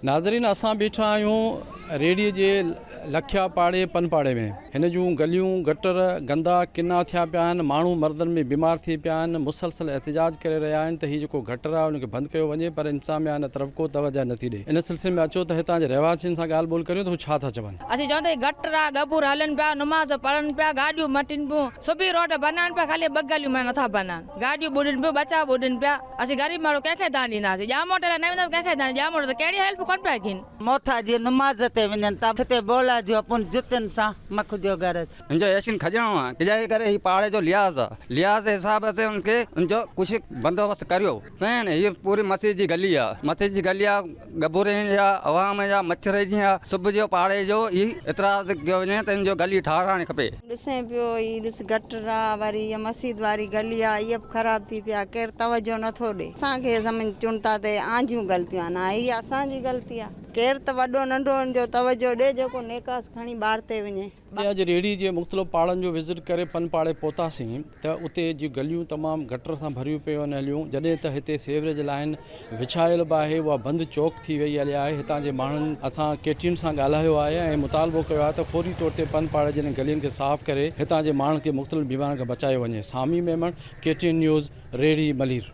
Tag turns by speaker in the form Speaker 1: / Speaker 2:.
Speaker 1: नाज़रीन असां बीठा आहियूं रेड़ी जे लखिया पाड़े पनपाड़े में हिन जूं गलियूं गटर गंदा किना थिया पिया आहिनि। माण्हू मर्दनि में बीमार थी पिया आहिनि। मुसलसल एहतिजाज करे रहिया आहिनि त हीउ जेको गटर आहे उनखे बंदि कयो वञे, पर इंतिज़ामिया हिन तरफ़ को तवजह नथी ॾे। इन सिलसिले में अचो त हितां जे रहवासियुनि सां ॻाल्हि ॿोल करियूं त हू छा था चवनि।
Speaker 2: असीं चवंदा गटर आहे, गबूर हलनि पिया, नमाज़ पढ़नि पिया, गाॾियूं मटिनि पियूं, सुबी रोड बनाइनि पिया, ख़ाली ॿ गलियूं में नथा बनाइनि, गाॾियूं ॿुॾनि पियूं, बचा ॿुॾनि पिया। असीं ग़रीब माण्हू कंहिंखे दान ॾींदासीं? ॼामोट लाइ न वेंदा कंहिंखे दान? ॼामोट त कहिड़ी हेल्प कोन पिया कनि।
Speaker 3: मोथा जी नमाज़ ते वञनि था, हिते बोला जो अपन जुतनि सां मख जो घर
Speaker 4: इनजो यशीन खजणो आहे किजाए करे ही पहाड़े जो लिहाज़ आहे। लिहाज़ जे हिसाब से उनके उनजो कुछ बंदोबस्त करियो। सही ये पूरी मस्जिद जी गली आहे, मस्जिद जी गली आहे, गबूरे जा अवाम जा मच्छर जी आहे। सुबुह जो पहाड़े जो ही एतिराज़ कयो वञे त इनजो गली ठाराइण खपे।
Speaker 5: ॾिसे पियो ही ॾिस गटर आहे, वरी इहा मस्जिद वारी गली आहे, इहा बि ख़राब थी पिया, केरु तवजो नथो ॾे। असांखे सम्झ चुनता ते आंजियूं ग़लतियूं आहिनि, इहा असांजी ग़लती आहे। केरु त वॾो नंढो जो तवजो ॾे, जेको नेकास खणी ॿाहिरि ते वञे।
Speaker 1: अॼु रेड़ी जे मुख़्तलिफ़ पहाड़नि जो विज़िट करे पनपाड़े पहुतासीं त उते जी गलियूं तमामु गटर सां भरियूं पियूं हलियूं, जॾहिं त हिते सेवरेज लाइन विछायल बि आहे, उहा बंदि चौक थी वई हली आहे। हितां जे माण्हुनि असां केटियुनि सां ॻाल्हायो आहे ऐं मुतालबो कयो आहे त फौरी तौर ते पनपाड़े जे गलियुनि खे साफ़ करे हितां जे माण्हुनि खे मुख़्तलिफ़ बीमारियुनि खां बचायो वञे। सामी मेमण, केटियन न्यूज़, रेड़ी मलीर।